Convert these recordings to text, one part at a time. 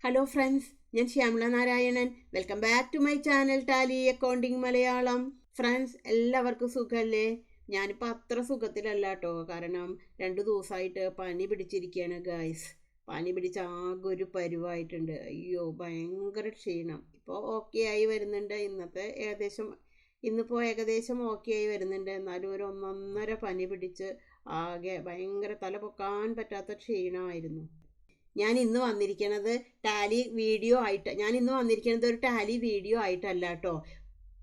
Hello friends, ഞാൻ Shyamala Narayanan. Welcome back to my channel Tally accounting Malayalam. Friends, എല്ലാവർക്കും സുഖമല്ലേ? ഞാനിപ്പോൾ അത്ര സുഖത്തിലല്ല കേട്ടോ. കാരണം 2 ദിവസമായിട്ട് പനി പിടിച്ചിരിക്കുകയാണ് ഗായ്സ്. പനി പിടിച്ച ആകെ ഒരു പരുവായിട്ടുണ്ട്. അയ്യോ, ഭയങ്കര ക്ഷീണം. ഇപ്പോൾ ഓക്കെ ആയി വരുന്നുണ്ട്. ഇന്നിപ്പോൾ ഏകദേശം ഓക്കെ ആയി വരുന്നുണ്ട്. എന്നാലും ഒരു ഒന്നൊന്നര പനി പിടിച്ച് ആകെ ഭയങ്കര തല പൊക്കാൻ പറ്റാത്ത ക്ഷീണമായിരുന്നു. ഞാൻ ഇന്ന് വന്നിരിക്കുന്നത് ഒരു ടാലി വീഡിയോ ആയിട്ടല്ല കേട്ടോ.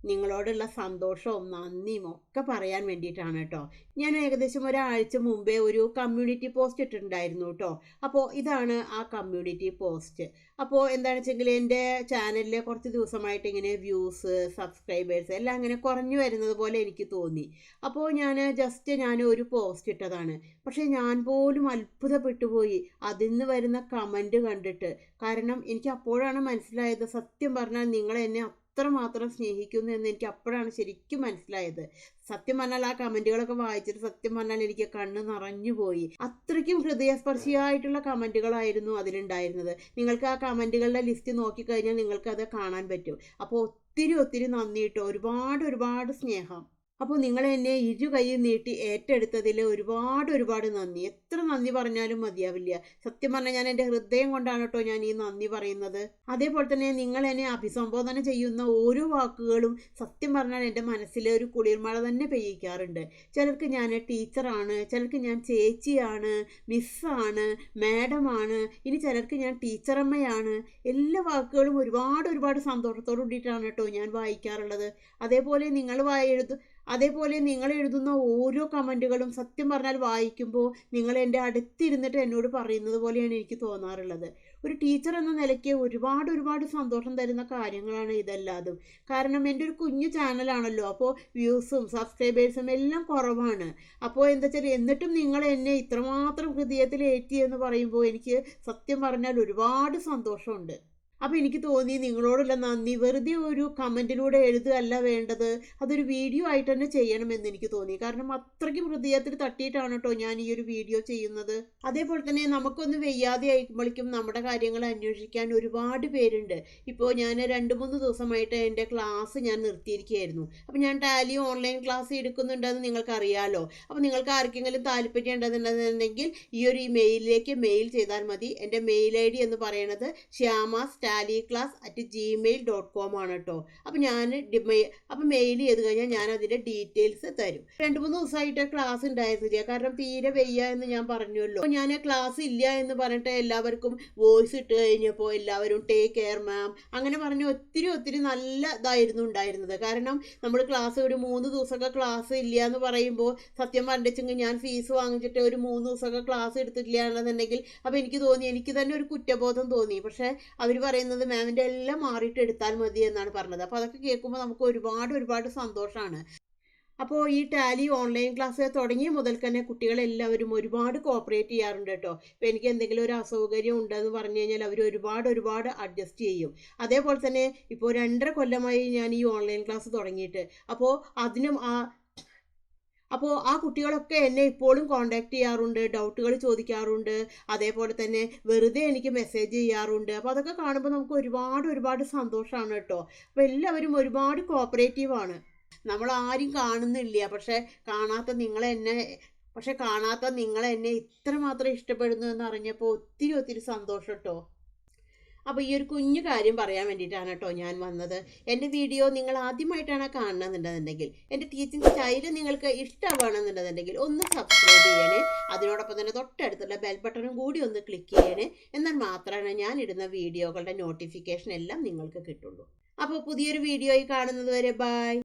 നിങ്ങളോടുള്ള സന്തോഷവും നന്ദിയും ഒക്കെ പറയാൻ വേണ്ടിയിട്ടാണ് കേട്ടോ. ഞാൻ ഏകദേശം ഒരാഴ്ച മുമ്പേ ഒരു കമ്മ്യൂണിറ്റി പോസ്റ്റ് ഇട്ടിട്ടുണ്ടായിരുന്നു കേട്ടോ. അപ്പോൾ ഇതാണ് ആ കമ്മ്യൂണിറ്റി പോസ്റ്റ്. അപ്പോൾ എന്താണെന്ന് വെച്ചെങ്കിൽ എൻ്റെ ചാനലിൽ കുറച്ച് ദിവസമായിട്ട് ഇങ്ങനെ വ്യൂസ്, സബ്സ്ക്രൈബേഴ്സ് എല്ലാം അങ്ങനെ കുറഞ്ഞു വരുന്നത് പോലെ എനിക്ക് തോന്നി. അപ്പോൾ ഞാൻ ഒരു പോസ്റ്റ് ഇട്ടതാണ്. പക്ഷേ ഞാൻ പോലും അത്ഭുതപ്പെട്ടു പോയി അതിൽ നിന്ന് വരുന്ന കമൻറ്റ് കണ്ടിട്ട്. കാരണം എനിക്ക് അപ്പോഴാണ് മനസ്സിലായത്, സത്യം പറഞ്ഞാൽ നിങ്ങൾ എന്നെ അത്രമാത്രം സ്നേഹിക്കുന്നു എന്ന് എനിക്ക് അപ്പോഴാണ് ശരിക്കും മനസ്സിലായത്. സത്യം പറഞ്ഞാൽ ആ കമൻറ്റുകളൊക്കെ വായിച്ചിട്ട് സത്യം പറഞ്ഞാൽ എനിക്ക് കണ്ണ് നിറഞ്ഞു പോയി. അത്രയ്ക്കും ഹൃദയസ്പർശിയായിട്ടുള്ള കമൻറ്റുകളായിരുന്നു അതിലുണ്ടായിരുന്നത്. നിങ്ങൾക്ക് ആ കമൻറ്റുകളുടെ ലിസ്റ്റ് നോക്കിക്കഴിഞ്ഞാൽ നിങ്ങൾക്കത് കാണാൻ പറ്റും. അപ്പോൾ ഒത്തിരി നന്ദി കേട്ടോ. ഒരുപാട് സ്നേഹം. അപ്പോൾ നിങ്ങൾ എന്നെ കൈ നീട്ടി ഏറ്റെടുത്തതിൽ ഒരുപാട് നന്ദി. എത്ര നന്ദി പറഞ്ഞാലും മതിയാവില്ല. സത്യം പറഞ്ഞാൽ ഞാൻ എൻ്റെ ഹൃദയം കൊണ്ടാണ് കേട്ടോ ഞാൻ ഈ നന്ദി പറയുന്നത്. അതേപോലെ തന്നെ നിങ്ങൾ എന്നെ അഭിസംബോധന ചെയ്യുന്ന ഓരോ വാക്കുകളും സത്യം പറഞ്ഞാൽ എൻ്റെ മനസ്സിൽ ഒരു കുളിർമഴ തന്നെ പെയ്യിക്കാറുണ്ട്. ചിലർക്ക് ഞാൻ ടീച്ചറാണ്, ചിലർക്ക് ഞാൻ ചേച്ചിയാണ്, മിസ്സാണ്, മാഡമാണ്, ഇനി ചിലർക്ക് ഞാൻ ടീച്ചറമ്മയാണ്. എല്ലാ വാക്കുകളും ഒരുപാട് സന്തോഷത്തോടു കൂടിയിട്ടാണ് കേട്ടോ ഞാൻ വായിക്കാറുള്ളത്. അതേപോലെ നിങ്ങൾ എഴുതുന്ന ഓരോ കമൻറ്റുകളും സത്യം പറഞ്ഞാൽ വായിക്കുമ്പോൾ നിങ്ങൾ എൻ്റെ അടുത്തിരുന്നിട്ട് എന്നോട് പറയുന്നത് പോലെയാണ് എനിക്ക് തോന്നാറുള്ളത്. ഒരു ടീച്ചർ എന്ന നിലയ്ക്ക് ഒരുപാട് സന്തോഷം തരുന്ന കാര്യങ്ങളാണ് ഇതെല്ലാതും. കാരണം എൻ്റെ ഒരു കുഞ്ഞു ചാനലാണല്ലോ. അപ്പോൾ വ്യൂസും സബ്സ്ക്രൈബേഴ്സും എല്ലാം കുറവാണ്. അപ്പോൾ എന്നിട്ടും നിങ്ങൾ എന്നെ ഇത്രമാത്രം ഹൃദയത്തിൽ ഏറ്റി എന്ന് പറയുമ്പോൾ എനിക്ക് സത്യം പറഞ്ഞാൽ ഒരുപാട് സന്തോഷമുണ്ട്. അപ്പോൾ എനിക്ക് തോന്നി നിങ്ങളോടുള്ള നന്ദി വെറുതെ ഒരു കമൻറ്റിലൂടെ എഴുതുകയല്ല വേണ്ടത്, അതൊരു വീഡിയോ ആയിട്ട് തന്നെ ചെയ്യണമെന്ന് എനിക്ക് തോന്നി. കാരണം അത്രയ്ക്കും ഹൃദയത്തിൽ തട്ടിയിട്ടാണ് കേട്ടോ ഞാൻ ഈ ഒരു വീഡിയോ ചെയ്യുന്നത്. അതേപോലെ തന്നെ നമുക്കൊന്ന് വയ്യാതെ ആയിരിക്കുമ്പോഴേക്കും നമ്മുടെ കാര്യങ്ങൾ അന്വേഷിക്കാൻ ഒരുപാട് പേരുണ്ട്. ഇപ്പോൾ ഞാൻ 2-3 ദിവസമായിട്ട് എൻ്റെ ക്ലാസ് ഞാൻ നിർത്തിയിരിക്കുകയായിരുന്നു. അപ്പോൾ ഞാൻ ടാലി ഓൺലൈൻ ക്ലാസ് എടുക്കുന്നുണ്ടെന്ന് നിങ്ങൾക്കറിയാമല്ലോ. അപ്പോൾ നിങ്ങൾക്ക് ആർക്കെങ്കിലും താല്പര്യം ഉണ്ടെന്നുണ്ടെന്നുണ്ടെങ്കിൽ ഈ ഒരു മെയിലിലേക്ക് മെയിൽ ചെയ്താൽ മതി. എൻ്റെ മെയിൽ ID എന്ന് പറയുന്നത് shyamastalieclass@gmail.com ആണ് കേട്ടോ. അപ്പോൾ മെയിൽ ചെയ്ത് കഴിഞ്ഞാൽ ഞാൻ അതിൻ്റെ ഡീറ്റെയിൽസ് തരും. 2-3 ദിവസമായിട്ട് ക്ലാസ് ഉണ്ടായിരുന്നില്ല. കാരണം തീരെ വയ്യ എന്ന് ഞാൻ പറഞ്ഞല്ലോ. അപ്പോൾ ഞാൻ ക്ലാസ് ഇല്ല എന്ന് പറഞ്ഞിട്ട് എല്ലാവർക്കും വോയിസ് ഇട്ട് കഴിഞ്ഞപ്പോൾ എല്ലാവരും ടേക്ക് കെയർ മാം അങ്ങനെ പറഞ്ഞ് ഒത്തിരി നല്ല ഇതായിരുന്നു ഉണ്ടായിരുന്നത്. കാരണം നമ്മൾ ഒരു 3 ദിവസമൊക്കെ ക്ലാസ് ഇല്ല എന്ന് പറയുമ്പോൾ സത്യം പറഞ്ഞിട്ടുണ്ടെങ്കിൽ ഞാൻ ഫീസ് വാങ്ങിച്ചിട്ട് ഒരു 3 ദിവസമൊക്കെ ക്ലാസ് എടുത്തിട്ടില്ല എന്നുണ്ടെങ്കിൽ അപ്പോൾ എനിക്ക് തന്നെ ഒരു കുറ്റബോധം തോന്നി. പക്ഷേ അവർ പറയുന്നത് മാമിൻ്റെ എല്ലാം മാറിയിട്ട് എടുത്താൽ മതി എന്നാണ് പറഞ്ഞത്. അപ്പോൾ അതൊക്കെ കേൾക്കുമ്പോൾ നമുക്ക് ഒരുപാട് സന്തോഷമാണ്. അപ്പോൾ ഈ ടാലി ഓൺലൈൻ ക്ലാസ് തുടങ്ങിയ മുതൽ തന്നെ കുട്ടികളെല്ലാവരും ഒരുപാട് കോപ്പറേറ്റ് ചെയ്യാറുണ്ട് കേട്ടോ. ഇപ്പോൾ എനിക്ക് എന്തെങ്കിലും ഒരു അസൗകര്യം ഉണ്ടെന്ന് പറഞ്ഞു കഴിഞ്ഞാൽ അവർ ഒരുപാട് അഡ്ജസ്റ്റ് ചെയ്യും. അതേപോലെ തന്നെ ഇപ്പോൾ 2.5 കൊല്ലമായി ഞാൻ ഈ ഓൺലൈൻ ക്ലാസ് തുടങ്ങിയിട്ട്. അപ്പോൾ ആ കുട്ടികളൊക്കെ എന്നെ ഇപ്പോഴും കോൺടാക്റ്റ് ചെയ്യാറുണ്ട്, ഡൗട്ടുകൾ ചോദിക്കാറുണ്ട്. അതേപോലെ തന്നെ വെറുതെ എനിക്ക് മെസ്സേജ് ചെയ്യാറുണ്ട്. അപ്പോൾ അതൊക്കെ കാണുമ്പോൾ നമുക്ക് ഒരുപാട് സന്തോഷമാണ് കേട്ടോ. അപ്പോൾ എല്ലാവരും ഒരുപാട് കോപ്പറേറ്റീവാണ്. നമ്മൾ ആരും കാണുന്നില്ല, പക്ഷേ കാണാത്ത നിങ്ങളെന്നെ ഇത്രമാത്രം ഇഷ്ടപ്പെടുന്നു എന്ന് അറിഞ്ഞപ്പോൾ ഒത്തിരി സന്തോഷം കേട്ടോ. അപ്പോൾ ഈ ഒരു കുഞ്ഞു കാര്യം പറയാൻ വേണ്ടിയിട്ടാണ് കേട്ടോ ഞാൻ വന്നത്. എൻ്റെ വീഡിയോ നിങ്ങൾ ആദ്യമായിട്ടാണ് കാണണമെന്നുണ്ടെന്നുണ്ടെങ്കിൽ, എൻ്റെ ടീച്ചിങ് സ്റ്റൈൽ നിങ്ങൾക്ക് ഇഷ്ടമാണെന്നുണ്ടെന്നുണ്ടെങ്കിൽ ഒന്ന് സബ്സ്ക്രൈബ് ചെയ്യണേ. അതിനോടൊപ്പം തന്നെ തൊട്ടടുത്തുള്ള ബെൽ ബട്ടണും കൂടി ഒന്ന് ക്ലിക്ക് ചെയ്യണേ. എന്നാൽ മാത്രമേ ഞാൻ ഇടുന്ന വീഡിയോകളുടെ നോട്ടിഫിക്കേഷൻ എല്ലാം നിങ്ങൾക്ക് കിട്ടുള്ളൂ. അപ്പോൾ പുതിയൊരു വീഡിയോയിൽ കാണുന്നത് വരെ ബൈ.